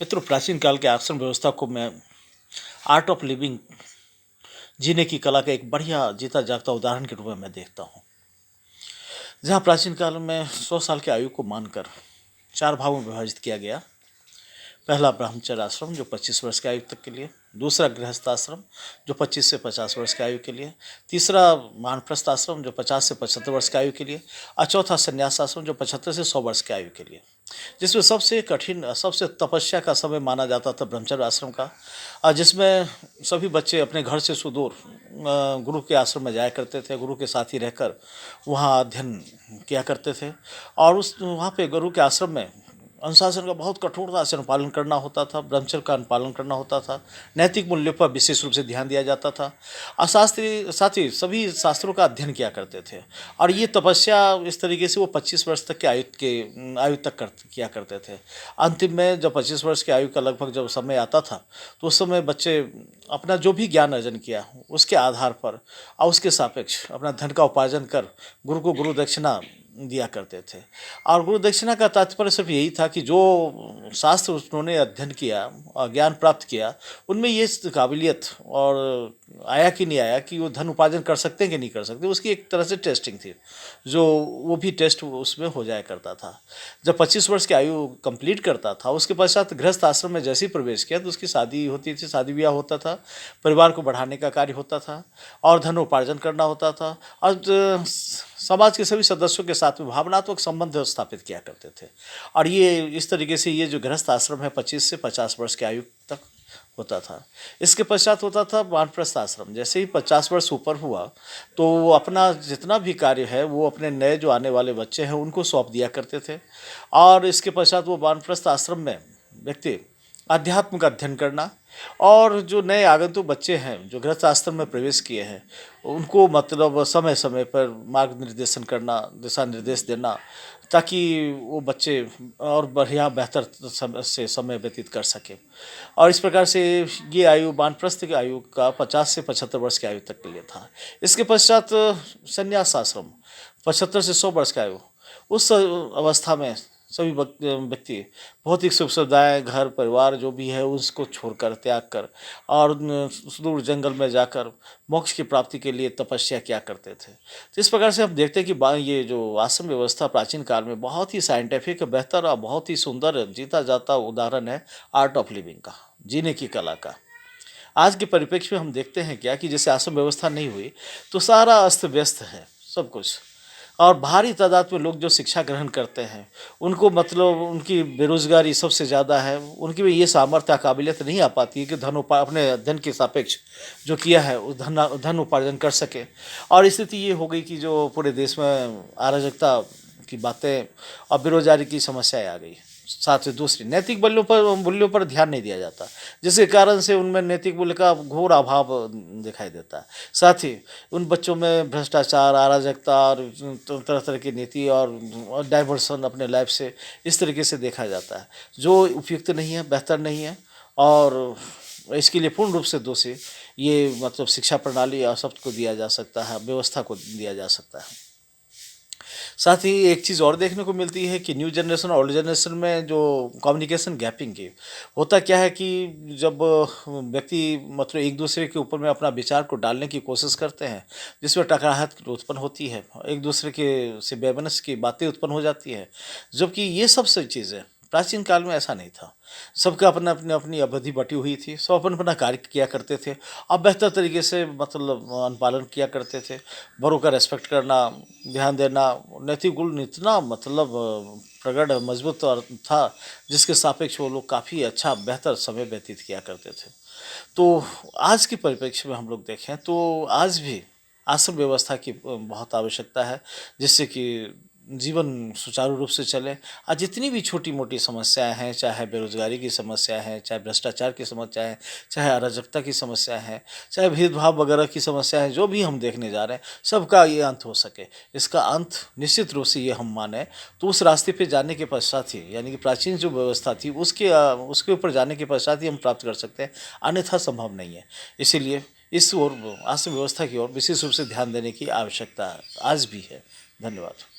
मित्रों, प्राचीन काल के आश्रम व्यवस्था को मैं आर्ट ऑफ लिविंग, जीने की कला का एक बढ़िया जीता जागता उदाहरण के रूप में मैं देखता हूँ। जहाँ प्राचीन काल में 100 साल की आयु को मानकर 4 भागों में विभाजित किया गया। पहला ब्रह्मचर्य आश्रम जो 25 वर्ष की आयु तक के लिए, दूसरा गृहस्थ आश्रम जो 25 से 50 वर्ष की आयु के लिए, तीसरा वानप्रस्थ आश्रम जो 50 से 75 वर्ष की आयु के लिए, और चौथा संन्यास आश्रम जो 75 से 100 वर्ष की आयु के लिए। जिसमें सबसे कठिन, सबसे तपस्या का समय माना जाता था ब्रह्मचर्य आश्रम का, और जिसमें सभी बच्चे अपने घर से सुदूर गुरु के आश्रम में जाया करते थे, गुरु के साथ ही रहकर वहाँ अध्ययन किया करते थे। और उस वहाँ पे गुरु के आश्रम में अनुशासन का बहुत कठोरता से अनुपालन करना होता था, ब्रह्मचर्य का अनुपालन करना होता था, नैतिक मूल्यों पर विशेष रूप से ध्यान दिया जाता था, और शास्त्री साथ ही सभी शास्त्रों का अध्ययन किया करते थे। और ये तपस्या इस तरीके से वो 25 वर्ष तक के आयु तक किया करते थे। अंतिम में जब 25 वर्ष की आयु का लगभग जब समय आता था, तो उस समय बच्चे अपना जो भी ज्ञान अर्जन किया उसके आधार पर और उसके सापेक्ष अपना धन का उपार्जन कर गुरु को गुरु दक्षिणा दिया करते थे। और गुरु दक्षिणा का तात्पर्य सिर्फ यही था कि जो शास्त्र उन्होंने अध्ययन किया और ज्ञान प्राप्त किया, उनमें ये काबिलियत और आया कि नहीं आया, कि वो धन उपार्जन कर सकते हैं कि नहीं कर सकते, उसकी एक तरह से टेस्टिंग थी, जो वो भी टेस्ट उसमें हो जाया करता था। जब 25 वर्ष की आयु कंप्लीट करता था, उसके पश्चात गृहस्थ आश्रम में जैसे ही प्रवेश किया तो उसकी शादी होती थी, शादी ब्याह होता था, परिवार को बढ़ाने का कार्य होता था और धन उपार्जन करना होता था, और समाज के सभी सदस्यों के साथ में भावनात्मक संबंध स्थापित किया करते थे। और ये इस तरीके से ये जो गृहस्थ आश्रम है 25 से 50 वर्ष की आयु तक होता था। इसके पश्चात होता था वानप्रस्थ आश्रम। जैसे ही 50 वर्ष ऊपर हुआ तो वो अपना जितना भी कार्य है वो अपने नए जो आने वाले बच्चे हैं उनको सौंप दिया करते थे। और इसके पश्चात वो वानप्रस्थ आश्रम में व्यक्ति अध्यात्म का अध्ययन करना, और जो नए आगंतुक बच्चे हैं जो गृहस्थ आश्रम में प्रवेश किए हैं उनको मतलब समय समय पर मार्ग निर्देशन करना, दिशा निर्देश देना, ताकि वो बच्चे और बढ़िया बेहतर समय व्यतीत कर सकें। और इस प्रकार से ये आयु वानप्रस्थ की आयु का 50 से 75 वर्ष की आयु तक के लिए था। इसके पश्चात संन्यास आश्रम 75 से 100 वर्ष की आयु, उस अवस्था में सभी व्यक्ति बहुत ही सुख सुविधाएं, घर परिवार जो भी है उसको छोड़कर, त्याग कर और सुदूर जंगल में जाकर मोक्ष की प्राप्ति के लिए तपस्या किया करते थे। तो इस प्रकार से हम देखते हैं कि ये जो आश्रम व्यवस्था प्राचीन काल में बहुत ही साइंटिफिक, बेहतर और बहुत ही सुंदर जीता जाता उदाहरण है आर्ट ऑफ लिविंग का, जीने की कला का। आज के परिप्रेक्ष्य में हम देखते हैं क्या कि जैसे आश्रम व्यवस्था नहीं हुई तो सारा अस्त व्यस्त है सब कुछ, और भारी तादाद में लोग जो शिक्षा ग्रहण करते हैं उनको मतलब उनकी बेरोजगारी सबसे ज़्यादा है, उनकी भी ये सामर्थ्य काबिलियत नहीं आ पाती है कि अपने अध्ययन के सापेक्ष जो किया है उस धन उपार्जन कर सके। और स्थिति ये हो गई कि जो पूरे देश में अराजकता की बातें और बेरोजगारी की समस्याएं आ गई, साथ ही दूसरी नैतिक मूल्यों पर ध्यान नहीं दिया जाता, जिसके कारण से उनमें नैतिक मूल्य का घोर अभाव दिखाई देता है। साथ ही उन बच्चों में भ्रष्टाचार, अराजकता और तरह तरह की नीति और डाइवर्सन अपने लाइफ से इस तरीके से देखा जाता है, जो उपयुक्त नहीं है, बेहतर नहीं है। और इसके लिए पूर्ण रूप से दोषी ये मतलब शिक्षा प्रणाली और सबको दिया जा सकता है, व्यवस्था को दिया जा सकता है। साथ ही एक चीज़ और देखने को मिलती है कि न्यू जनरेशन और ओल्ड जनरेशन में जो कम्युनिकेशन गैपिंग की होता क्या है कि जब व्यक्ति मतलब एक दूसरे के ऊपर में अपना विचार को डालने की कोशिश करते हैं, जिसमें टकराहट उत्पन्न होती है, एक दूसरे के से बेमनस की बातें उत्पन्न हो जाती है। जबकि ये सब चीज़ें प्राचीन काल में ऐसा नहीं था। सबका अपना अपनी अपनी अवधि बटी हुई थी, सब अपना अपना कार्य किया करते थे और बेहतर तरीके से मतलब अनुपालन किया करते थे। बड़ों का रेस्पेक्ट करना, ध्यान देना, नैतिक गुण इतना मतलब प्रगाढ़ मजबूत और था, जिसके सापेक्ष वो लोग काफ़ी अच्छा बेहतर समय व्यतीत किया करते थे। तो आज के परिप्रेक्ष्य में हम लोग देखें तो आज भी आश्रम व्यवस्था की बहुत आवश्यकता है, जिससे कि जीवन सुचारू रूप से चले। और जितनी भी छोटी मोटी समस्याएं हैं, चाहे बेरोजगारी की समस्या है, चाहे भ्रष्टाचार की समस्या है, चाहे अराजकता की समस्या है, चाहे भेदभाव वगैरह की समस्या है, जो भी हम देखने जा रहे हैं सबका ये अंत हो सके, इसका अंत निश्चित रूप से ये हम माने तो उस रास्ते पे जाने के पश्चात ही, यानी कि प्राचीन जो व्यवस्था थी उसके ऊपर जाने के पश्चात ही हम प्राप्त कर सकते हैं, अन्यथा संभव नहीं है। इसीलिए इस ओर आश्रम व्यवस्था की ओर विशेष रूप से ध्यान देने की आवश्यकता आज भी है। धन्यवाद।